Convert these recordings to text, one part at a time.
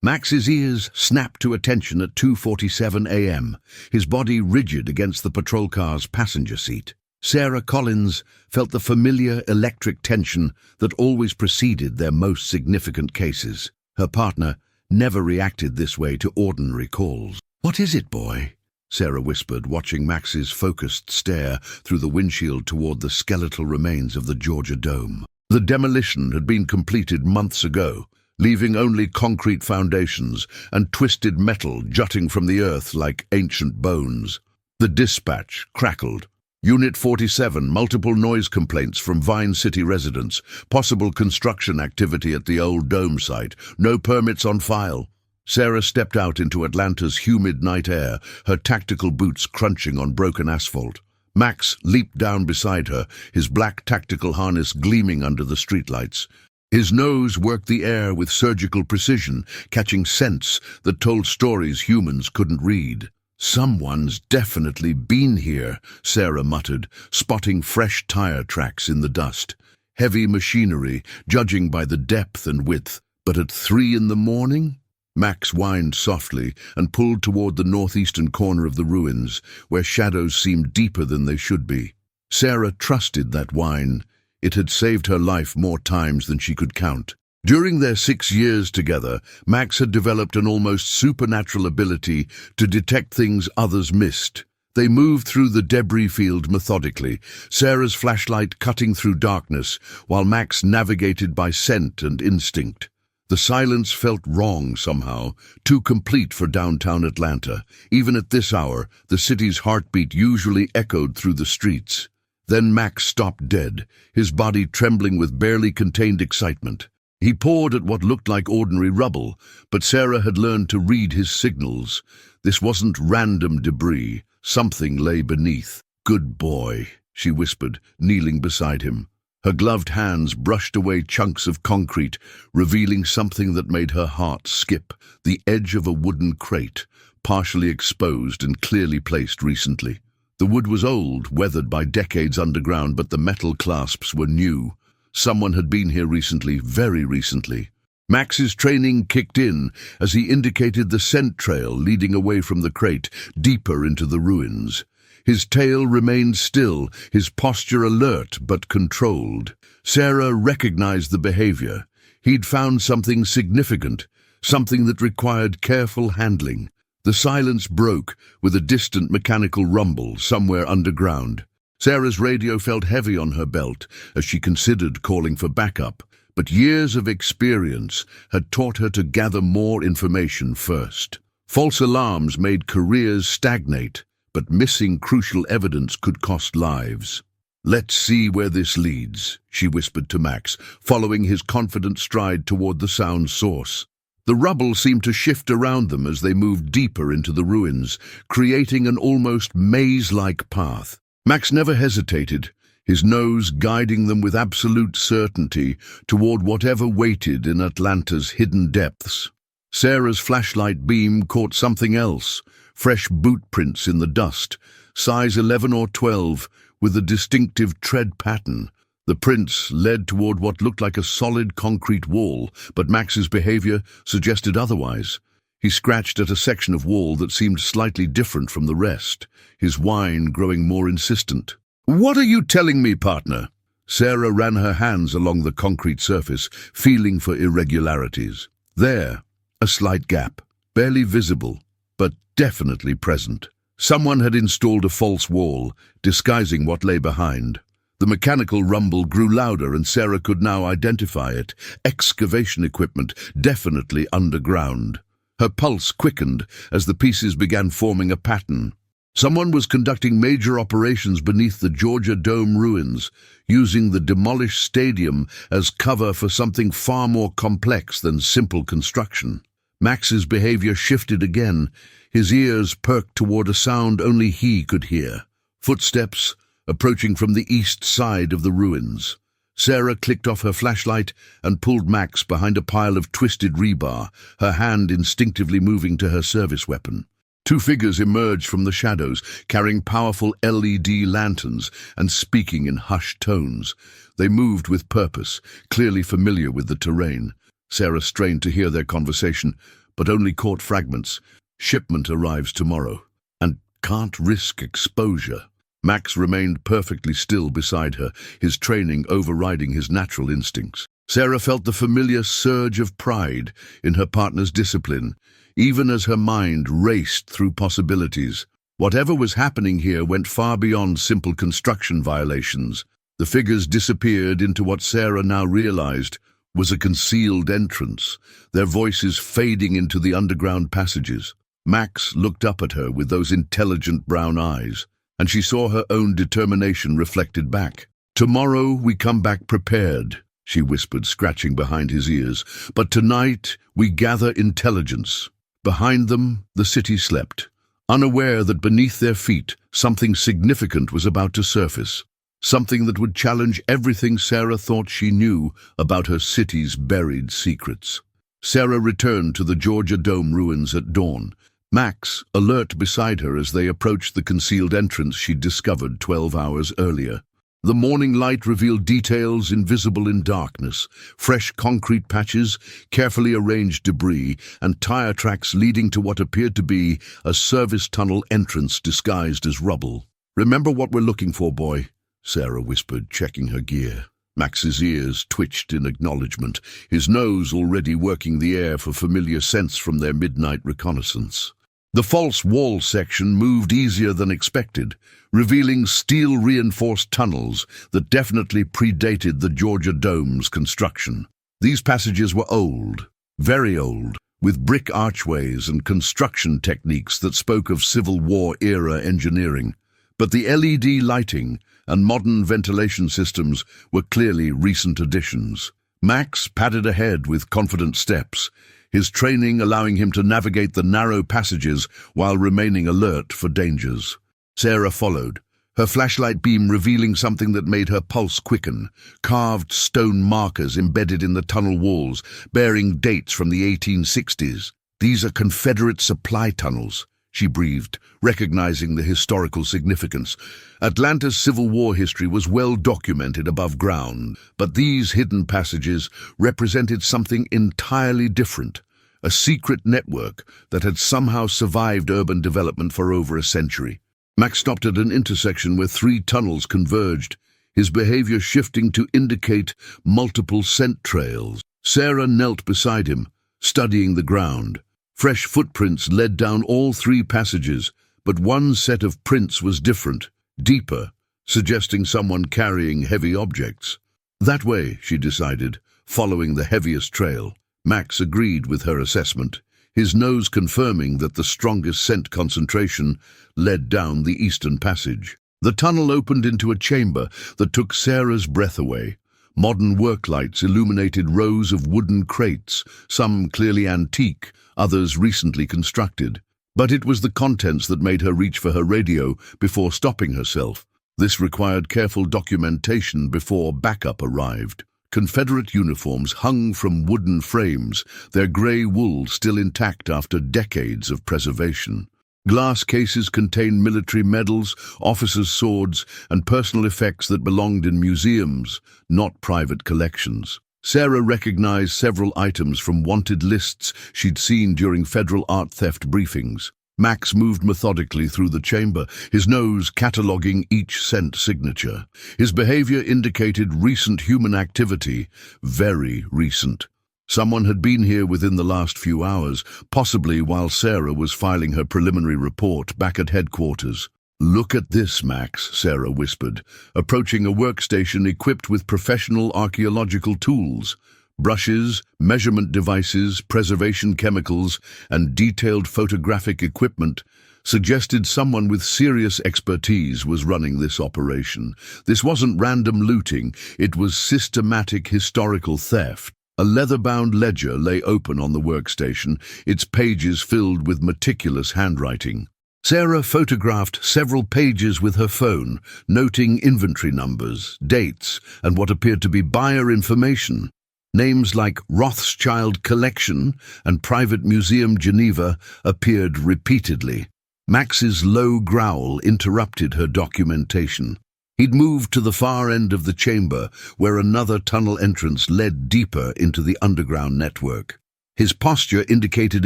Max's ears snapped to attention at 2:47 a.m., his body rigid against the patrol car's passenger seat. Sarah Collins felt the familiar electric tension that always preceded their most significant cases. Her partner never reacted this way to ordinary calls. "What is it, boy?" Sarah whispered, watching Max's focused stare through the windshield toward the skeletal remains of the Georgia Dome. The demolition had been completed months ago, leaving only concrete foundations and twisted metal jutting from the earth like ancient bones. The dispatch crackled. Unit 47, multiple noise complaints from Vine City residents, possible construction activity at the old dome site, no permits on file. Sarah stepped out into Atlanta's humid night air, her tactical boots crunching on broken asphalt. Max leaped down beside her, his black tactical harness gleaming under the streetlights. His nose worked the air with surgical precision, catching scents that told stories humans couldn't read. "Someone's definitely been here," Sarah muttered, spotting fresh tire tracks in the dust. Heavy machinery, judging by the depth and width. But at 3 in the morning? Max whined softly and pulled toward the northeastern corner of the ruins, where shadows seemed deeper than they should be. Sarah trusted that whine. It had saved her life more times than she could count. During their 6 years together, Max had developed an almost supernatural ability to detect things others missed. They moved through the debris field methodically, Sarah's flashlight cutting through darkness, while Max navigated by scent and instinct. The silence felt wrong somehow, too complete for downtown Atlanta. Even at this hour, the city's heartbeat usually echoed through the streets. Then Max stopped dead, his body trembling with barely contained excitement. He pawed at what looked like ordinary rubble, but Sarah had learned to read his signals. This wasn't random debris. Something lay beneath. "Good boy," she whispered, kneeling beside him. Her gloved hands brushed away chunks of concrete, revealing something that made her heart skip: the edge of a wooden crate, partially exposed and clearly placed recently. The wood was old, weathered by decades underground, but the metal clasps were new. Someone had been here recently, very recently. Max's training kicked in as he indicated the scent trail leading away from the crate, deeper into the ruins. His tail remained still, his posture alert but controlled. Sarah recognized the behavior. He'd found something significant, something that required careful handling. The silence broke with a distant mechanical rumble somewhere underground. Sarah's radio felt heavy on her belt as she considered calling for backup, but years of experience had taught her to gather more information first. False alarms made careers stagnate, but missing crucial evidence could cost lives. "Let's see where this leads," she whispered to Max, following his confident stride toward the sound source. The rubble seemed to shift around them as they moved deeper into the ruins, creating an almost maze-like path. Max never hesitated, his nose guiding them with absolute certainty toward whatever waited in Atlanta's hidden depths. Sarah's flashlight beam caught something else: fresh boot prints in the dust, size 11 or 12, with a distinctive tread pattern. The prints led toward what looked like a solid concrete wall, but Max's behavior suggested otherwise. He scratched at a section of wall that seemed slightly different from the rest, his whine growing more insistent. "What are you telling me, partner?" Sarah ran her hands along the concrete surface, feeling for irregularities. There, a slight gap, barely visible, but definitely present. Someone had installed a false wall, disguising what lay behind. The mechanical rumble grew louder, and Sarah could now identify it: excavation equipment, definitely underground. Her pulse quickened as the pieces began forming a pattern. Someone was conducting major operations beneath the Georgia Dome ruins, using the demolished stadium as cover for something far more complex than simple construction. Max's behavior shifted again, his ears perked toward a sound only he could hear. Footsteps approaching from the east side of the ruins. Sarah clicked off her flashlight and pulled Max behind a pile of twisted rebar, her hand instinctively moving to her service weapon. Two figures emerged from the shadows, carrying powerful LED lanterns and speaking in hushed tones. They moved with purpose, clearly familiar with the terrain. Sarah strained to hear their conversation, but only caught fragments. Shipment arrives tomorrow, and can't risk exposure. Max remained perfectly still beside her, his training overriding his natural instincts. Sarah felt the familiar surge of pride in her partner's discipline, even as her mind raced through possibilities. Whatever was happening here went far beyond simple construction violations. The figures disappeared into what Sarah now realized was a concealed entrance, their voices fading into the underground passages. Max looked up at her with those intelligent brown eyes, and she saw her own determination reflected back. "Tomorrow we come back prepared," she whispered, scratching behind his ears. "But tonight we gather intelligence." Behind them, the city slept, unaware that beneath their feet something significant was about to surface. Something that would challenge everything Sarah thought she knew about her city's buried secrets. Sarah returned to the Georgia Dome ruins at dawn, Max alert beside her as they approached the concealed entrance she'd discovered 12 hours earlier. The morning light revealed details invisible in darkness: fresh concrete patches, carefully arranged debris, and tire tracks leading to what appeared to be a service tunnel entrance disguised as rubble. "Remember what we're looking for, boy," Sarah whispered, checking her gear. Max's ears twitched in acknowledgement, his nose already working the air for familiar scents from their midnight reconnaissance. The false wall section moved easier than expected, revealing steel-reinforced tunnels that definitely predated the Georgia Dome's construction. These passages were old, very old, with brick archways and construction techniques that spoke of Civil War-era engineering. But the LED lighting and modern ventilation systems were clearly recent additions. Max padded ahead with confident steps, his training allowing him to navigate the narrow passages while remaining alert for dangers. Sarah followed, her flashlight beam revealing something that made her pulse quicken: carved stone markers embedded in the tunnel walls, bearing dates from the 1860s. "These are Confederate supply tunnels," she breathed, recognizing the historical significance. Atlanta's Civil War history was well documented above ground, but these hidden passages represented something entirely different: a secret network that had somehow survived urban development for over a century. Max stopped at an intersection where 3 tunnels converged, his behavior shifting to indicate multiple scent trails. Sarah knelt beside him, studying the ground. Fresh footprints led down all 3 passages, but one set of prints was different, deeper, suggesting someone carrying heavy objects. "That way," she decided, following the heaviest trail. Max agreed with her assessment, his nose confirming that the strongest scent concentration led down the eastern passage. The tunnel opened into a chamber that took Sarah's breath away. Modern work lights illuminated rows of wooden crates, some clearly antique, others recently constructed. But it was the contents that made her reach for her radio before stopping herself. This required careful documentation before backup arrived. Confederate uniforms hung from wooden frames, their grey wool still intact after decades of preservation. Glass cases contained military medals, officers' swords, and personal effects that belonged in museums, not private collections. Sarah recognized several items from wanted lists she'd seen during federal art theft briefings. Max moved methodically through the chamber, his nose cataloging each scent signature. His behavior indicated recent human activity, very recent. Someone had been here within the last few hours, possibly while Sarah was filing her preliminary report back at headquarters. "Look at this, Max," Sarah whispered, approaching a workstation equipped with professional archaeological tools. Brushes, measurement devices, preservation chemicals, and detailed photographic equipment suggested someone with serious expertise was running this operation. This wasn't random looting, it was systematic historical theft. A leather-bound ledger lay open on the workstation, its pages filled with meticulous handwriting. Sarah photographed several pages with her phone, noting inventory numbers, dates, and what appeared to be buyer information. Names like Rothschild Collection and Private Museum Geneva appeared repeatedly. Max's low growl interrupted her documentation. He'd moved to the far end of the chamber, where another tunnel entrance led deeper into the underground network. His posture indicated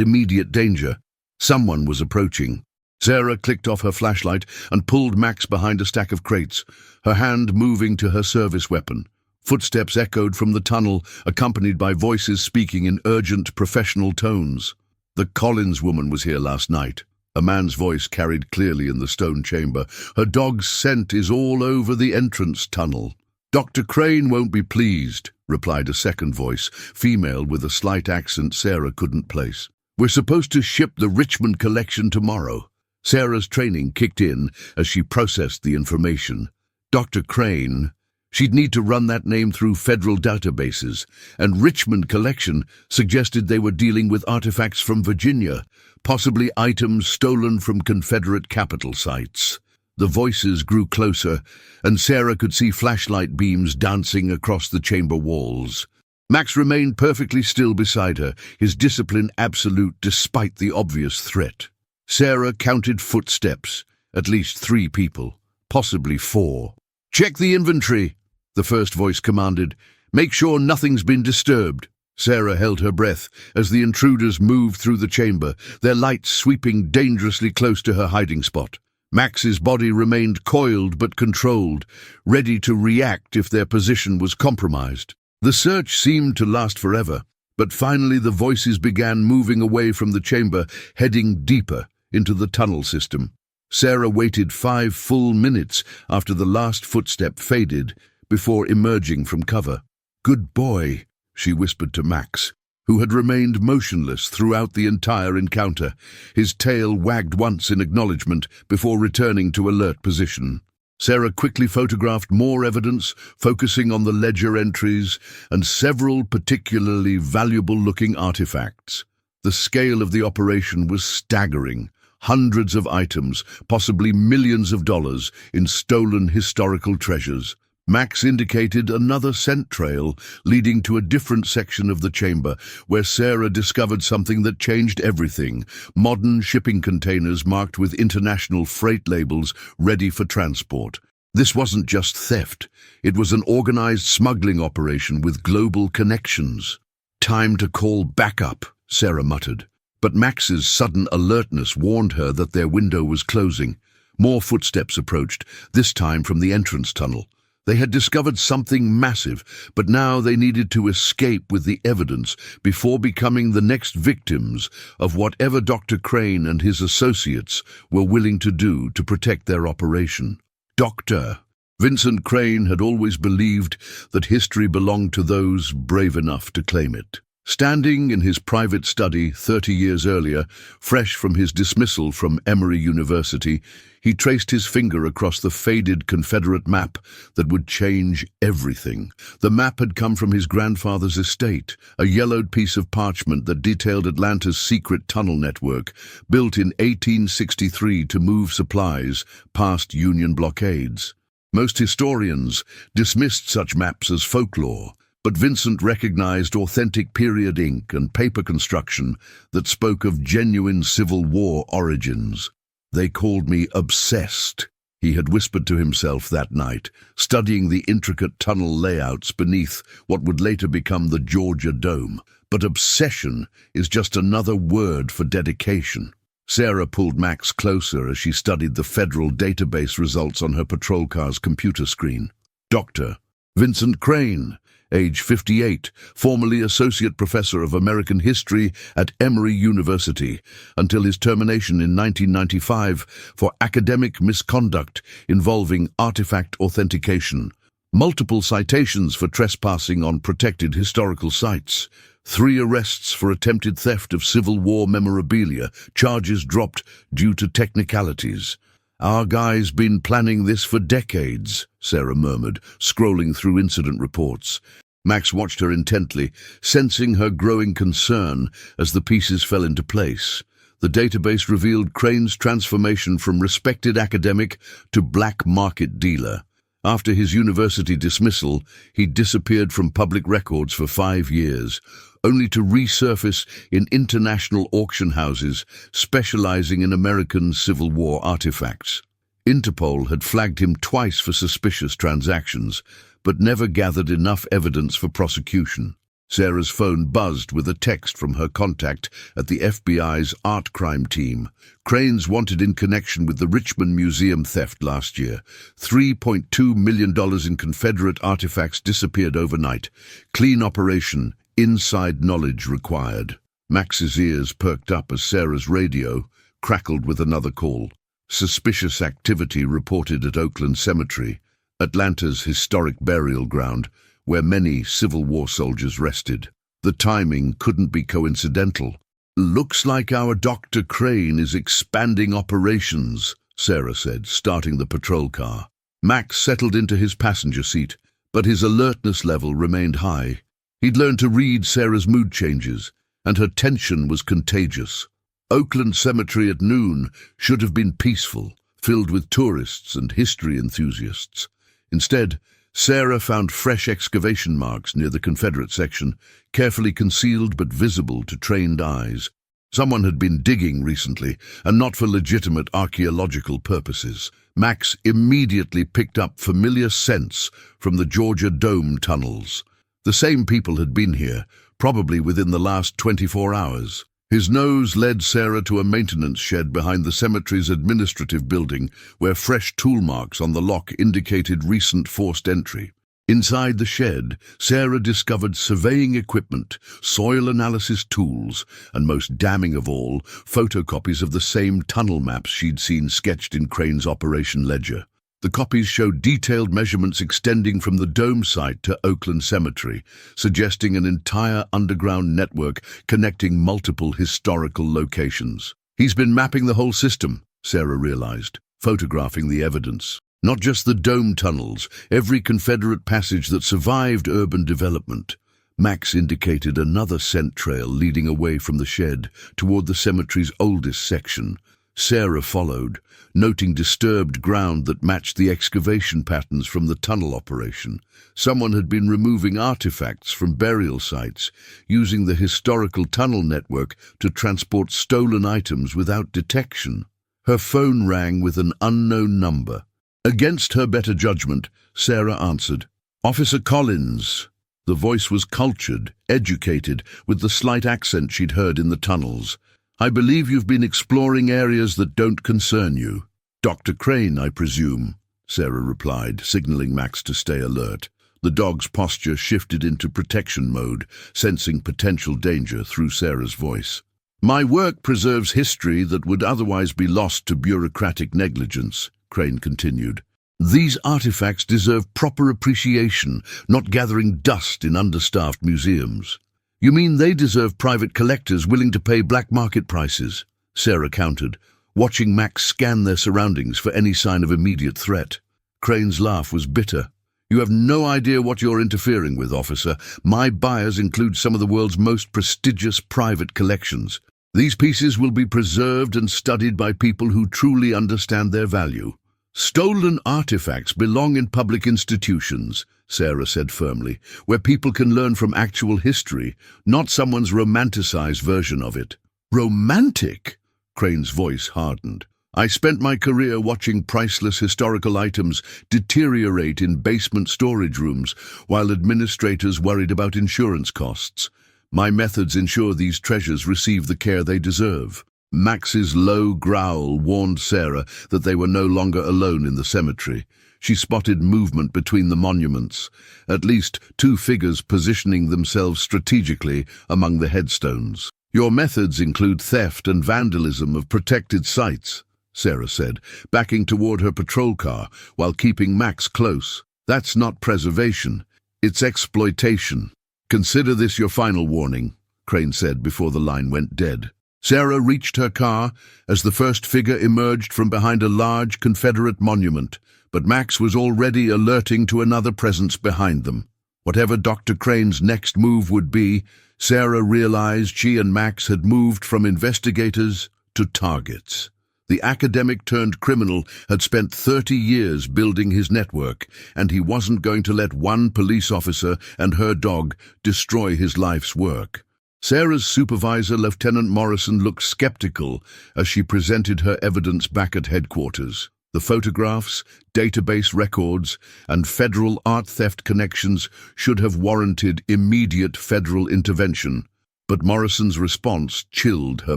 immediate danger. Someone was approaching. Sarah clicked off her flashlight and pulled Max behind a stack of crates, her hand moving to her service weapon. Footsteps echoed from the tunnel, accompanied by voices speaking in urgent, professional tones. "The Collins woman was here last night," a man's voice carried clearly in the stone chamber. "Her dog's scent is all over the entrance tunnel." "Dr. Crane won't be pleased," replied a second voice, female with a slight accent Sarah couldn't place. "We're supposed to ship the Richmond collection tomorrow." Sarah's training kicked in as she processed the information. Dr. Crane. She'd need to run that name through federal databases, and Richmond Collection suggested they were dealing with artifacts from Virginia, possibly items stolen from Confederate capital sites. The voices grew closer, and Sarah could see flashlight beams dancing across the chamber walls. Max remained perfectly still beside her, his discipline absolute despite the obvious threat. Sarah counted footsteps, at least 3 people, possibly 4. "Check the inventory," the first voice commanded. "Make sure nothing's been disturbed." Sarah held her breath as the intruders moved through the chamber, their lights sweeping dangerously close to her hiding spot. Max's body remained coiled but controlled, ready to react if their position was compromised. The search seemed to last forever, but finally the voices began moving away from the chamber, heading deeper into the tunnel system. Sarah waited 5 full minutes after the last footstep faded before emerging from cover. "Good boy," she whispered to Max, who had remained motionless throughout the entire encounter. His tail wagged once in acknowledgement before returning to alert position. Sarah quickly photographed more evidence, focusing on the ledger entries and several particularly valuable-looking artifacts. The scale of the operation was staggering. Hundreds of items, possibly millions of dollars, in stolen historical treasures. Max indicated another scent trail leading to a different section of the chamber, where Sarah discovered something that changed everything: modern shipping containers marked with international freight labels ready for transport. This wasn't just theft, it was an organized smuggling operation with global connections. "Time to call backup," Sarah muttered. But Max's sudden alertness warned her that their window was closing. More footsteps approached, this time from the entrance tunnel. They had discovered something massive, but now they needed to escape with the evidence before becoming the next victims of whatever Dr. Crane and his associates were willing to do to protect their operation. Dr. Vincent Crane had always believed that history belonged to those brave enough to claim it. Standing in his private study 30 years earlier, fresh from his dismissal from Emory University, he traced his finger across the faded Confederate map that would change everything. The map had come from his grandfather's estate, a yellowed piece of parchment that detailed Atlanta's secret tunnel network, built in 1863 to move supplies past Union blockades. Most historians dismissed such maps as folklore, but Vincent recognized authentic period ink and paper construction that spoke of genuine Civil War origins. "They called me obsessed," he had whispered to himself that night, studying the intricate tunnel layouts beneath what would later become the Georgia Dome. But obsession is just another word for dedication. Sarah pulled Max closer as she studied the federal database results on her patrol car's computer screen. Dr. Vincent Crane, age 58, formerly Associate Professor of American History at Emory University, until his termination in 1995 for academic misconduct involving artifact authentication. Multiple citations for trespassing on protected historical sites. 3 arrests for attempted theft of Civil War memorabilia, charges dropped due to technicalities. "Our guy's been planning this for decades," Sarah murmured, scrolling through incident reports. Max watched her intently, sensing her growing concern as the pieces fell into place. The database revealed Crane's transformation from respected academic to black market dealer. After his university dismissal, he disappeared from public records for 5 years, only to resurface in international auction houses specializing in American Civil War artifacts. Interpol had flagged him twice for suspicious transactions, but never gathered enough evidence for prosecution. Sarah's phone buzzed with a text from her contact at the FBI's art crime team. Crane's wanted in connection with the Richmond Museum theft last year. $3.2 million in Confederate artifacts disappeared overnight. Clean operation, inside knowledge required. Max's ears perked up as Sarah's radio crackled with another call. Suspicious activity reported at Oakland Cemetery, Atlanta's historic burial ground, where many Civil War soldiers rested. The timing couldn't be coincidental. "Looks like our Dr. Crane is expanding operations," Sarah said, starting the patrol car. Max settled into his passenger seat, but his alertness level remained high. He'd learned to read Sarah's mood changes, and her tension was contagious. Oakland Cemetery at noon should have been peaceful, filled with tourists and history enthusiasts. Instead, Sarah found fresh excavation marks near the Confederate section, carefully concealed but visible to trained eyes. Someone had been digging recently, and not for legitimate archaeological purposes. Max immediately picked up familiar scents from the Georgia Dome tunnels. The same people had been here, probably within the last 24 hours. His nose led Sarah to a maintenance shed behind the cemetery's administrative building, where fresh tool marks on the lock indicated recent forced entry. Inside the shed, Sarah discovered surveying equipment, soil analysis tools, and most damning of all, photocopies of the same tunnel maps she'd seen sketched in Crane's operation ledger. The copies showed detailed measurements extending from the Dome site to Oakland Cemetery, suggesting an entire underground network connecting multiple historical locations. "He's been mapping the whole system," Sarah realized, photographing the evidence. Not just the Dome tunnels, every Confederate passage that survived urban development. Max indicated another scent trail leading away from the shed toward the cemetery's oldest section. Sarah followed, noting disturbed ground that matched the excavation patterns from the tunnel operation. Someone had been removing artifacts from burial sites, using the historical tunnel network to transport stolen items without detection. Her phone rang with an unknown number. Against her better judgment, Sarah answered. "Officer Collins." The voice was cultured, educated, with the slight accent she'd heard in the tunnels. "I believe you've been exploring areas that don't concern you." "Dr. Crane, I presume," Sarah replied, signaling Max to stay alert. The dog's posture shifted into protection mode, sensing potential danger through Sarah's voice. "My work preserves history that would otherwise be lost to bureaucratic negligence," Crane continued. "These artifacts deserve proper appreciation, not gathering dust in understaffed museums." "You mean they deserve private collectors willing to pay black market prices?" Sarah countered, watching Max scan their surroundings for any sign of immediate threat. Crane's laugh was bitter. "You have no idea what you're interfering with, officer. My buyers include some of the world's most prestigious private collections. These pieces will be preserved and studied by people who truly understand their value." "Stolen artifacts belong in public institutions," Sarah said firmly, "where people can learn from actual history, not someone's romanticized version of it." "Romantic?" Crane's voice hardened. "I spent my career watching priceless historical items deteriorate in basement storage rooms while administrators worried about insurance costs. My methods ensure these treasures receive the care they deserve." Max's low growl warned Sarah that they were no longer alone in the cemetery. She spotted movement between the monuments, at least two figures positioning themselves strategically among the headstones. "Your methods include theft and vandalism of protected sites," Sarah said, backing toward her patrol car while keeping Max close. "That's not preservation, it's exploitation." "Consider this your final warning," Crane said before the line went dead. Sarah reached her car as the first figure emerged from behind a large Confederate monument, but Max was already alerting to another presence behind them. Whatever Dr. Crane's next move would be, Sarah realized she and Max had moved from investigators to targets. The academic-turned-criminal had spent 30 years building his network, and he wasn't going to let one police officer and her dog destroy his life's work. Sarah's supervisor, Lieutenant Morrison, looked skeptical as she presented her evidence back at headquarters. The photographs, database records, and federal art theft connections should have warranted immediate federal intervention, but Morrison's response chilled her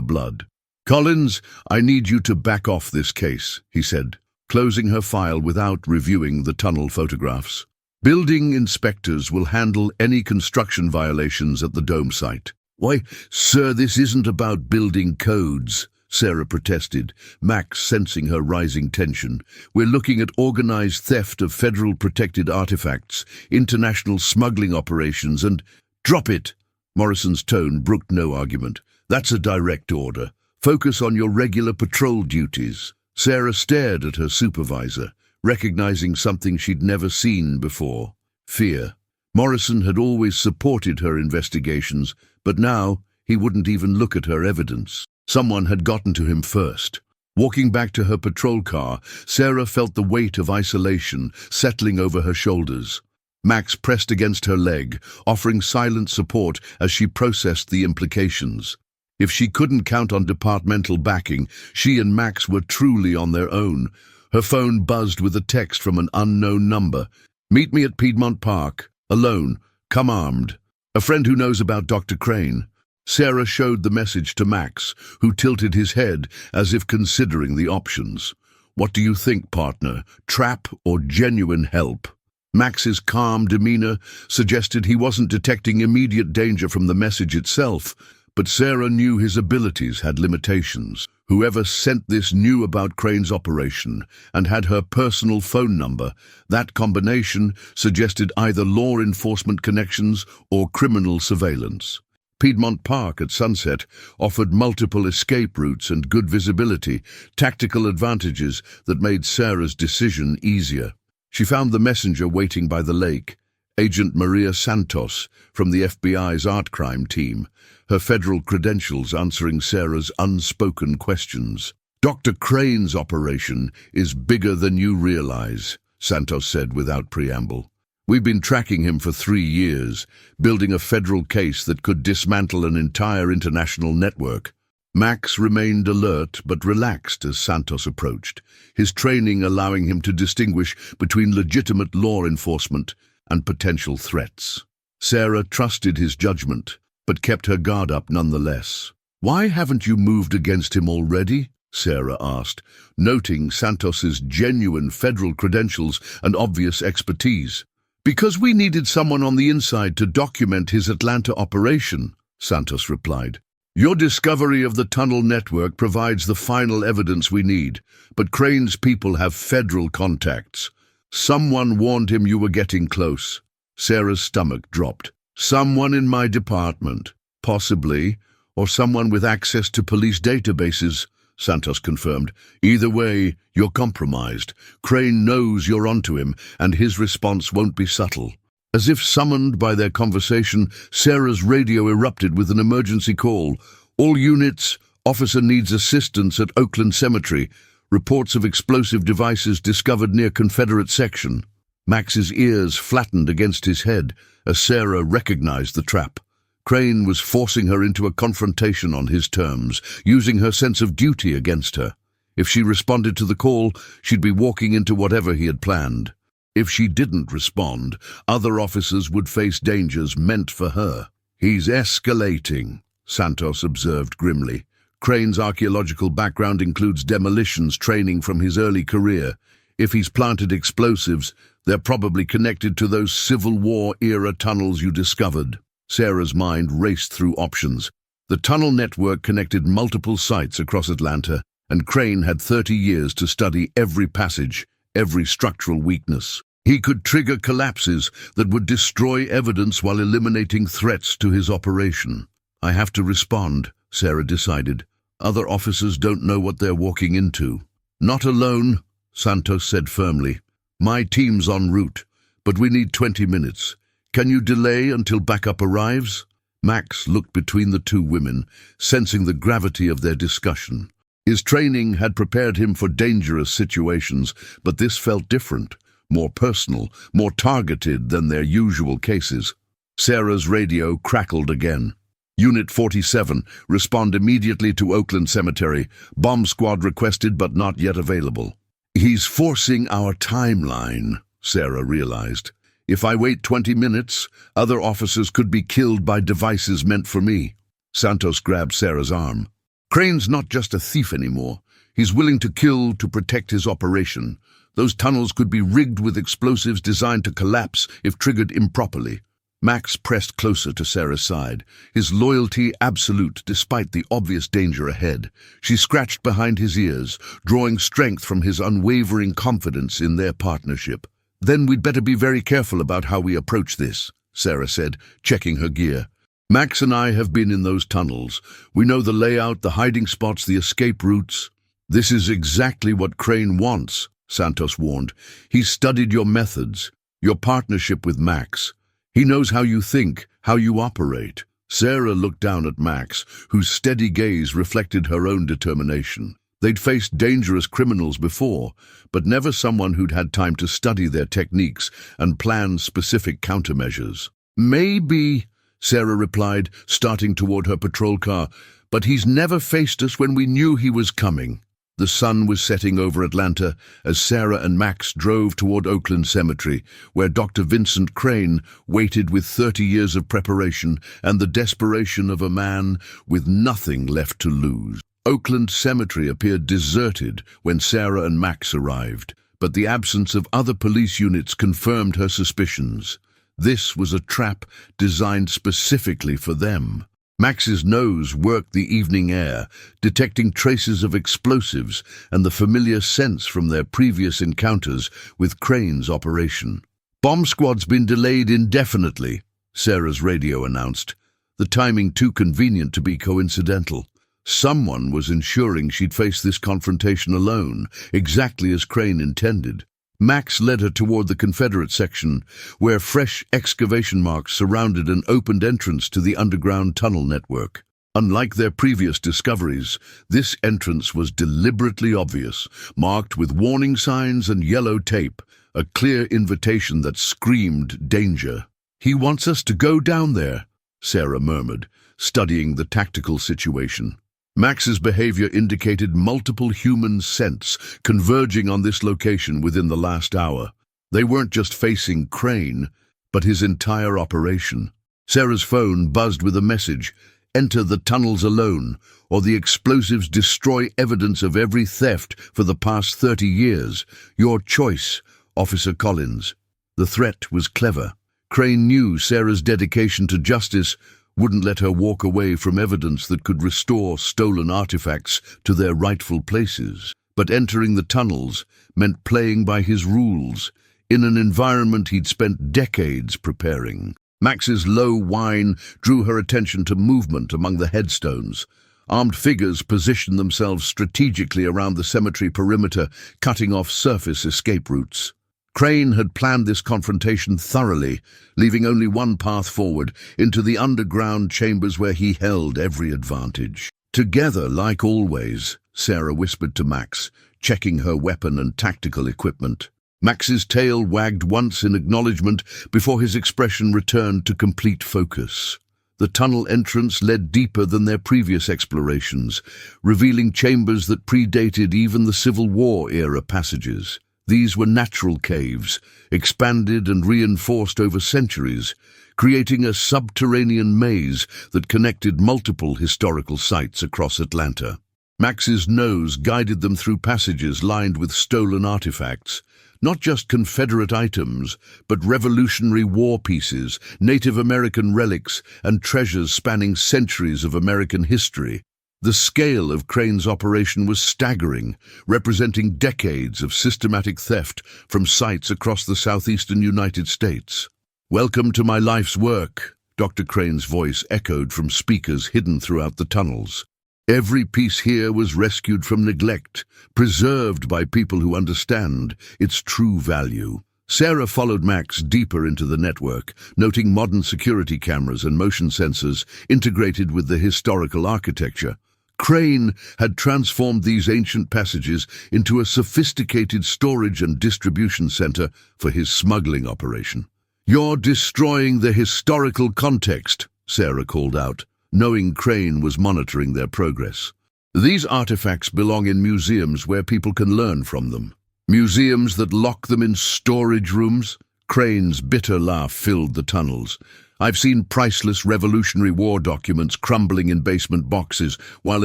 blood. "Collins, I need you to back off this case," he said, closing her file without reviewing the tunnel photographs. "Building inspectors will handle any construction violations at the dome site." "Why, sir, this isn't about building codes," Sarah protested, Max sensing her rising tension. "We're looking at organized theft of federal protected artifacts, international smuggling operations, and—" "Drop it!" Morrison's tone brooked no argument. "That's a direct order. Focus on your regular patrol duties." Sarah stared at her supervisor, recognizing something she'd never seen before: fear. Morrison had always supported her investigations, but now he wouldn't even look at her evidence. Someone had gotten to him first. Walking back to her patrol car, Sarah felt the weight of isolation settling over her shoulders. Max pressed against her leg, offering silent support as she processed the implications. If she couldn't count on departmental backing, she and Max were truly on their own. Her phone buzzed with a text from an unknown number. "Meet me at Piedmont Park. Alone. Come armed. A friend who knows about Dr. Crane." Sarah showed the message to Max, who tilted his head as if considering the options. "What do you think, partner? Trap or genuine help?" Max's calm demeanor suggested he wasn't detecting immediate danger from the message itself, but Sarah knew his abilities had limitations. Whoever sent this knew about Crane's operation and had her personal phone number. That combination suggested either law enforcement connections or criminal surveillance. Piedmont Park at sunset offered multiple escape routes and good visibility, tactical advantages that made Sarah's decision easier. She found the messenger waiting by the lake, Agent Maria Santos from the FBI's art crime team, her federal credentials answering Sarah's unspoken questions. "Dr. Crane's operation is bigger than you realize," Santos said without preamble. "We've been tracking him for 3 years, building a federal case that could dismantle an entire international network." Max remained alert but relaxed as Santos approached, his training allowing him to distinguish between legitimate law enforcement and potential threats. Sarah trusted his judgment, but kept her guard up nonetheless. "Why haven't you moved against him already?" Sarah asked, noting Santos's genuine federal credentials and obvious expertise. "Because we needed someone on the inside to document his Atlanta operation," Santos replied. "Your discovery of the tunnel network provides the final evidence we need, but Crane's people have federal contacts. Someone warned him you were getting close." Sarah's stomach dropped. "Someone in my department, possibly, or someone with access to police databases," Santos confirmed. "Either way, you're compromised. Crane knows you're onto him, and his response won't be subtle." As if summoned by their conversation, Sarah's radio erupted with an emergency call. "All units, officer needs assistance at Oakland Cemetery. Reports of explosive devices discovered near Confederate section." Max's ears flattened against his head as Sarah recognized the trap. Crane was forcing her into a confrontation on his terms, using her sense of duty against her. If she responded to the call, she'd be walking into whatever he had planned. If she didn't respond, other officers would face dangers meant for her. "He's escalating," Santos observed grimly. Crane's archaeological background includes demolitions training from his early career. If he's planted explosives, they're probably connected to those Civil War-era tunnels you discovered. Sarah's mind raced through options. The tunnel network connected multiple sites across Atlanta, and Crane had 30 years to study every passage, every structural weakness. He could trigger collapses that would destroy evidence while eliminating threats to his operation. "I have to respond," Sarah decided. "Other officers don't know what they're walking into." "Not alone," Santos said firmly. "My team's en route, but we need 20 minutes. Can you delay until backup arrives?" Max looked between the two women, sensing the gravity of their discussion. His training had prepared him for dangerous situations, but this felt different, more personal, more targeted than their usual cases. Sarah's radio crackled again. "Unit 47, respond immediately to Oakland Cemetery. Bomb squad requested but not yet available." He's forcing our timeline, Sarah realized. If I wait 20 minutes, other officers could be killed by devices meant for me. Santos grabbed Sarah's arm. Crane's not just a thief anymore. He's willing to kill to protect his operation. Those tunnels could be rigged with explosives designed to collapse if triggered improperly. Max pressed closer to Sarah's side, his loyalty absolute despite the obvious danger ahead. She scratched behind his ears, drawing strength from his unwavering confidence in their partnership. "Then we'd better be very careful about how we approach this," Sarah said, checking her gear. "Max and I have been in those tunnels. We know the layout, the hiding spots, the escape routes." "This is exactly what Crane wants," Santos warned. "He's studied your methods, your partnership with Max. He knows how you think, how you operate." Sarah looked down at Max, whose steady gaze reflected her own determination. They'd faced dangerous criminals before, but never someone who'd had time to study their techniques and plan specific countermeasures. "Maybe," Sarah replied, starting toward her patrol car, "but he's never faced us when we knew he was coming." The sun was setting over Atlanta as Sarah and Max drove toward Oakland Cemetery, where Dr. Vincent Crane waited with 30 years of preparation and the desperation of a man with nothing left to lose. Oakland Cemetery appeared deserted when Sarah and Max arrived, but the absence of other police units confirmed her suspicions. This was a trap designed specifically for them. Max's nose worked the evening air, detecting traces of explosives and the familiar sense from their previous encounters with Crane's operation. "Bomb squad's been delayed indefinitely," Sarah's radio announced, the timing too convenient to be coincidental. Someone was ensuring she'd face this confrontation alone, exactly as Crane intended. Max led her toward the Confederate section, where fresh excavation marks surrounded an opened entrance to the underground tunnel network. Unlike their previous discoveries, this entrance was deliberately obvious, marked with warning signs and yellow tape, a clear invitation that screamed danger. "He wants us to go down there," Sarah murmured, studying the tactical situation. Max's behavior indicated multiple human scents converging on this location within the last hour. They weren't just facing Crane, but his entire operation. Sarah's phone buzzed with a message: "Enter the tunnels alone, or the explosives destroy evidence of every theft for the past 30 years. Your choice, Officer Collins." The threat was clever. Crane knew Sarah's dedication to justice wouldn't let her walk away from evidence that could restore stolen artifacts to their rightful places. But entering the tunnels meant playing by his rules, in an environment he'd spent decades preparing. Max's low whine drew her attention to movement among the headstones. Armed figures positioned themselves strategically around the cemetery perimeter, cutting off surface escape routes. Crane had planned this confrontation thoroughly, leaving only one path forward, into the underground chambers where he held every advantage. "Together, like always," Sarah whispered to Max, checking her weapon and tactical equipment. Max's tail wagged once in acknowledgement before his expression returned to complete focus. The tunnel entrance led deeper than their previous explorations, revealing chambers that predated even the Civil War-era passages. These were natural caves, expanded and reinforced over centuries, creating a subterranean maze that connected multiple historical sites across Atlanta. Max's nose guided them through passages lined with stolen artifacts, not just Confederate items, but Revolutionary War pieces, Native American relics, and treasures spanning centuries of American history. The scale of Crane's operation was staggering, representing decades of systematic theft from sites across the southeastern United States. "Welcome to my life's work," Dr. Crane's voice echoed from speakers hidden throughout the tunnels. "Every piece here was rescued from neglect, preserved by people who understand its true value." Sarah followed Max deeper into the network, noting modern security cameras and motion sensors integrated with the historical architecture. Crane had transformed these ancient passages into a sophisticated storage and distribution center for his smuggling operation. "You're destroying the historical context," Sarah called out, knowing Crane was monitoring their progress. "These artifacts belong in museums where people can learn from them." Museums that lock them in storage rooms? Crane's bitter laugh filled the tunnels. I've seen priceless Revolutionary War documents crumbling in basement boxes while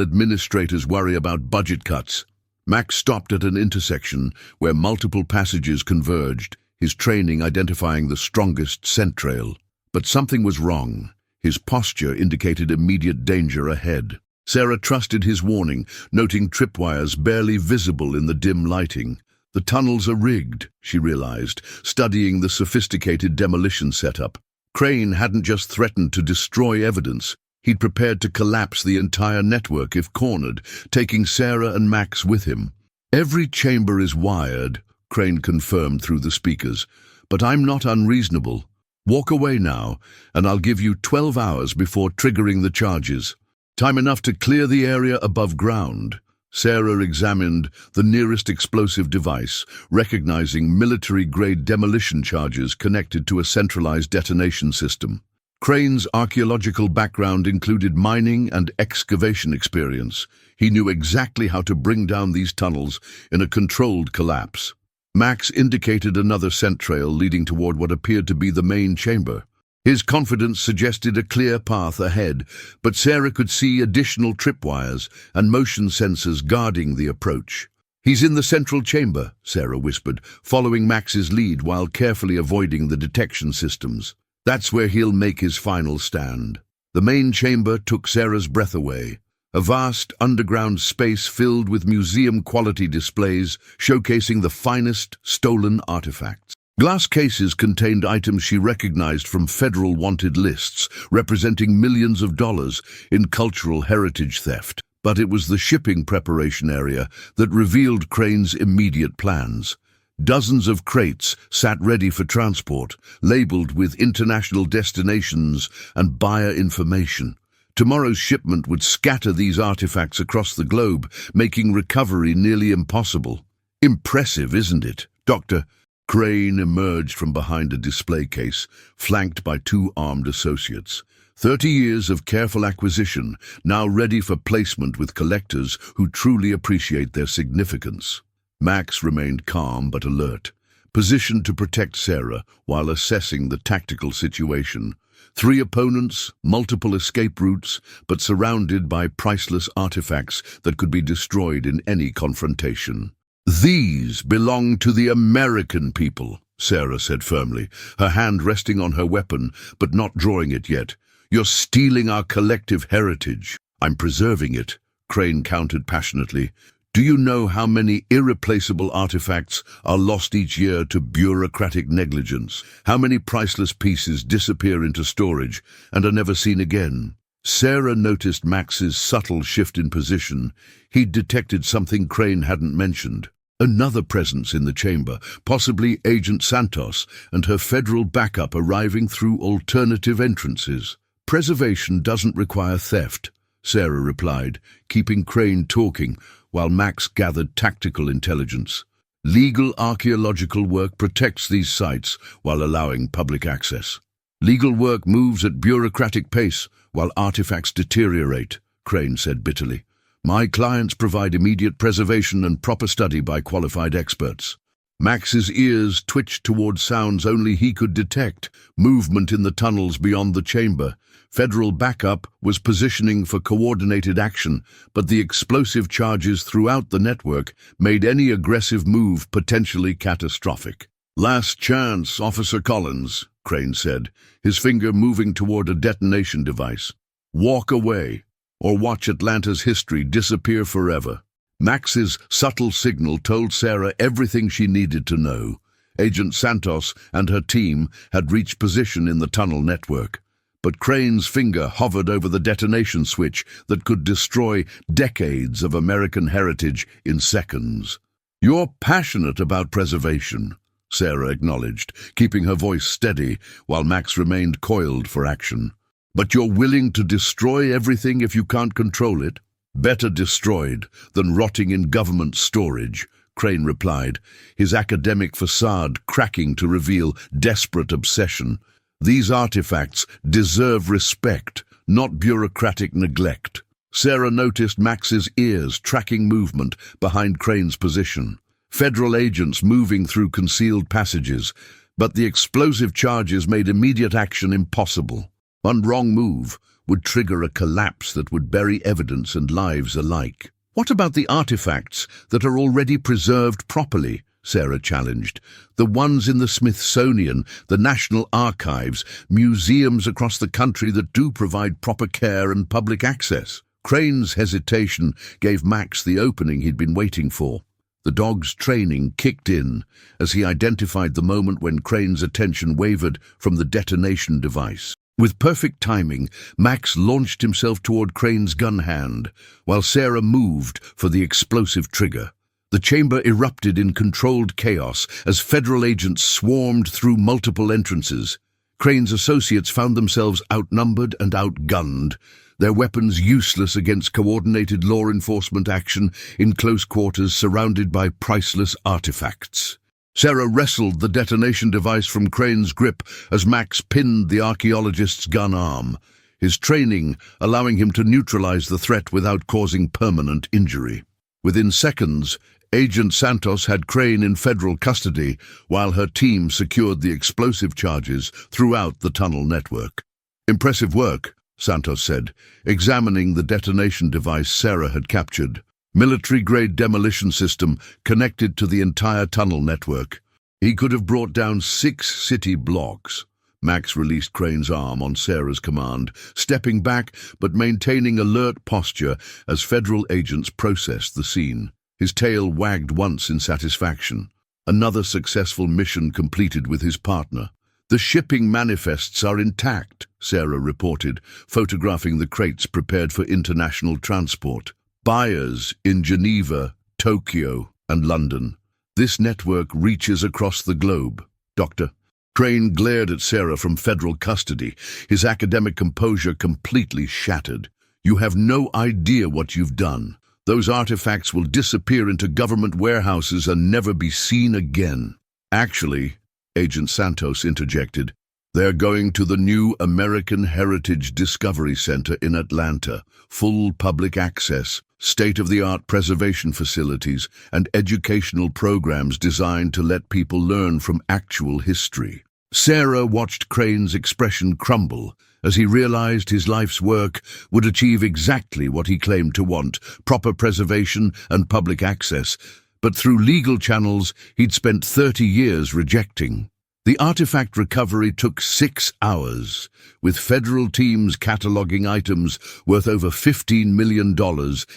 administrators worry about budget cuts. Max stopped at an intersection where multiple passages converged, his training identifying the strongest scent trail. But something was wrong. His posture indicated immediate danger ahead. Sarah trusted his warning, noting tripwires barely visible in the dim lighting. The tunnels are rigged, she realized, studying the sophisticated demolition setup. Crane hadn't just threatened to destroy evidence. He'd prepared to collapse the entire network if cornered, taking Sarah and Max with him. Every chamber is wired, Crane confirmed through the speakers. But I'm not unreasonable. Walk away now, and I'll give you 12 hours before triggering the charges. Time enough to clear the area above ground. Sarah examined the nearest explosive device, recognizing military-grade demolition charges connected to a centralized detonation system. Crane's archaeological background included mining and excavation experience. He knew exactly how to bring down these tunnels in a controlled collapse. Max indicated another scent trail leading toward what appeared to be the main chamber. His confidence suggested a clear path ahead, but Sarah could see additional tripwires and motion sensors guarding the approach. He's in the central chamber, Sarah whispered, following Max's lead while carefully avoiding the detection systems. That's where he'll make his final stand. The main chamber took Sarah's breath away. A vast underground space filled with museum-quality displays showcasing the finest stolen artifacts. Glass cases contained items she recognized from federal wanted lists, representing millions of dollars in cultural heritage theft. But it was the shipping preparation area that revealed Crane's immediate plans. Dozens of crates sat ready for transport, labeled with international destinations and buyer information. Tomorrow's shipment would scatter these artifacts across the globe, making recovery nearly impossible. Impressive, isn't it, Doctor? Crane emerged from behind a display case, flanked by two armed associates. 30 years of careful acquisition, now ready for placement with collectors who truly appreciate their significance. Max remained calm but alert, positioned to protect Sarah while assessing the tactical situation. 3 opponents, multiple escape routes, but surrounded by priceless artifacts that could be destroyed in any confrontation. "These belong to the American people," Sarah said firmly, her hand resting on her weapon, but not drawing it yet. "You're stealing our collective heritage." "I'm preserving it," Crane countered passionately. "Do you know how many irreplaceable artifacts are lost each year to bureaucratic negligence? How many priceless pieces disappear into storage and are never seen again?" Sarah noticed Max's subtle shift in position. He'd detected something Crane hadn't mentioned. Another presence in the chamber, possibly Agent Santos and her federal backup arriving through alternative entrances. "Preservation doesn't require theft," Sarah replied, keeping Crane talking while Max gathered tactical intelligence. "Legal archaeological work protects these sites while allowing public access. Legal work moves at bureaucratic pace while artifacts deteriorate," Crane said bitterly. "My clients provide immediate preservation and proper study by qualified experts." Max's ears twitched toward sounds only he could detect, movement in the tunnels beyond the chamber. Federal backup was positioning for coordinated action, but the explosive charges throughout the network made any aggressive move potentially catastrophic. "Last chance, Officer Collins," Crane said, his finger moving toward a detonation device. "Walk away, or watch Atlanta's history disappear forever." Max's subtle signal told Sarah everything she needed to know. Agent Santos and her team had reached position in the tunnel network, but Crane's finger hovered over the detonation switch that could destroy decades of American heritage in seconds. "You're passionate about preservation," Sarah acknowledged, keeping her voice steady while Max remained coiled for action. "But you're willing to destroy everything if you can't control it?" "Better destroyed than rotting in government storage," Crane replied, his academic facade cracking to reveal desperate obsession. "These artifacts deserve respect, not bureaucratic neglect." Sarah noticed Max's ears tracking movement behind Crane's position. federal agents moving through concealed passages, but the explosive charges made immediate action impossible. One wrong move would trigger a collapse that would bury evidence and lives alike. "What about the artifacts that are already preserved properly?" Sarah challenged. "The ones in the Smithsonian, the National Archives, museums across the country that do provide proper care and public access." Crane's hesitation gave Max the opening he'd been waiting for. The dog's training kicked in as he identified the moment when Crane's attention wavered from the detonation device. With perfect timing, Max launched himself toward Crane's gun hand, while Sarah moved for the explosive trigger. The chamber erupted in controlled chaos as federal agents swarmed through multiple entrances. Crane's associates found themselves outnumbered and outgunned, their weapons useless against coordinated law enforcement action in close quarters surrounded by priceless artifacts. Sarah wrestled the detonation device from Crane's grip as Max pinned the archaeologist's gun arm, his training allowing him to neutralize the threat without causing permanent injury. Within seconds, Agent Santos had Crane in federal custody while her team secured the explosive charges throughout the tunnel network. "Impressive work," Santos said, examining the detonation device Sarah had captured. Military-grade demolition system connected to the entire tunnel network. He could have brought down 6 city blocks. Max released Crane's arm on Sarah's command, stepping back but maintaining alert posture as federal agents processed the scene. His tail wagged once in satisfaction. Another successful mission completed with his partner. "The shipping manifests are intact," Sarah reported, photographing the crates prepared for international transport. "Buyers in Geneva, Tokyo, and London. This network reaches across the globe." "Doctor?" Crane glared at Sarah from federal custody, his academic composure completely shattered. "You have no idea what you've done. Those artifacts will disappear into government warehouses and never be seen again." "Actually," Agent Santos interjected, "they're going to the new American Heritage Discovery Center in Atlanta. Full public access, state-of-the-art preservation facilities, and educational programs designed to let people learn from actual history." Sarah watched Crane's expression crumble as he realized his life's work would achieve exactly what he claimed to want: proper preservation and public access, but through legal channels he'd spent 30 years rejecting. The artifact recovery took 6 hours, with federal teams cataloging items worth over $15 million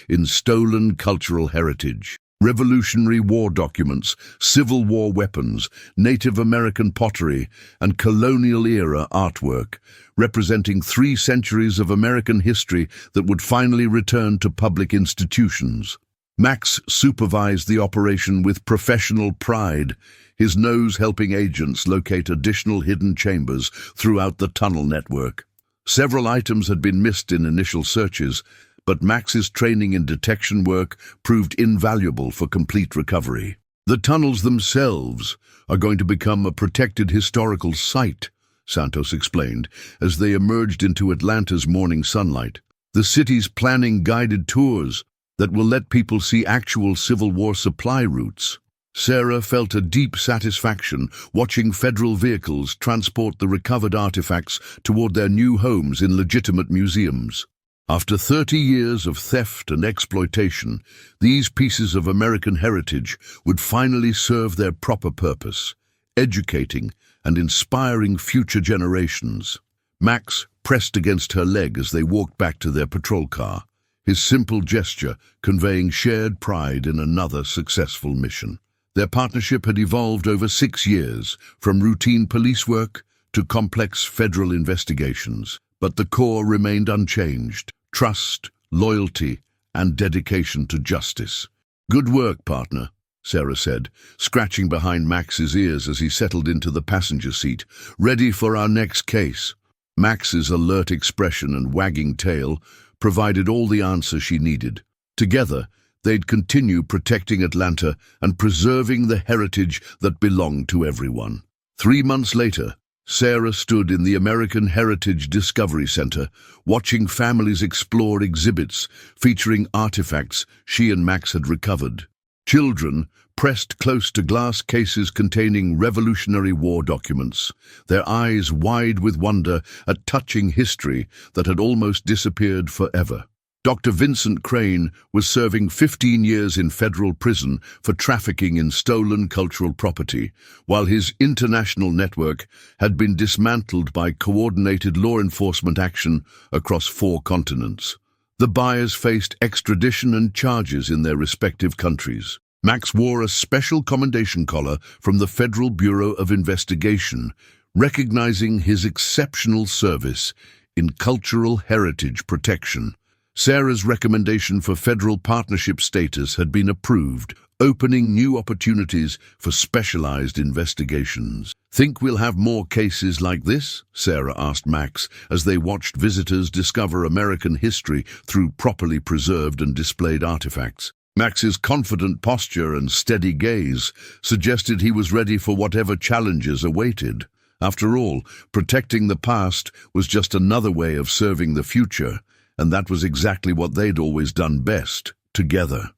in stolen cultural heritage. Revolutionary War documents, Civil War weapons, Native American pottery, and colonial-era artwork, representing 3 centuries of American history that would finally return to public institutions. Max supervised the operation with professional pride, his nose helping agents locate additional hidden chambers throughout the tunnel network. Several items had been missed in initial searches, but Max's training in detection work proved invaluable for complete recovery. "The tunnels themselves are going to become a protected historical site," Santos explained, as they emerged into Atlanta's morning sunlight. "The city's planning guided tours that will let people see actual Civil War supply routes." Sarah felt a deep satisfaction watching federal vehicles transport the recovered artifacts toward their new homes in legitimate museums. After 30 years of theft and exploitation, these pieces of American heritage would finally serve their proper purpose, educating and inspiring future generations. Max pressed against her leg as they walked back to their patrol car, his simple gesture conveying shared pride in another successful mission. Their partnership had evolved over 6 years, from routine police work to complex federal investigations, but the core remained unchanged: trust, loyalty, and dedication to justice. "Good work, partner," Sarah said, scratching behind Max's ears as he settled into the passenger seat. "Ready for our next case." Max's alert expression and wagging tail provided all the answers she needed. Together, they'd continue protecting Atlanta and preserving the heritage that belonged to everyone. 3 months later, Sarah stood in the American Heritage Discovery Center, watching families explore exhibits featuring artifacts she and Max had recovered. Children pressed close to glass cases containing Revolutionary War documents, their eyes wide with wonder at touching history that had almost disappeared forever. Dr. Vincent Crane was serving 15 years in federal prison for trafficking in stolen cultural property, while his international network had been dismantled by coordinated law enforcement action across 4 continents. The buyers faced extradition and charges in their respective countries. Max wore a special commendation collar from the Federal Bureau of Investigation, recognizing his exceptional service in cultural heritage protection. Sarah's recommendation for federal partnership status had been approved, opening new opportunities for specialized investigations. "Think we'll have more cases like this?" Sarah asked Max as they watched visitors discover American history through properly preserved and displayed artifacts. Max's confident posture and steady gaze suggested he was ready for whatever challenges awaited. After all, protecting the past was just another way of serving the future, and that was exactly what they'd always done best, together.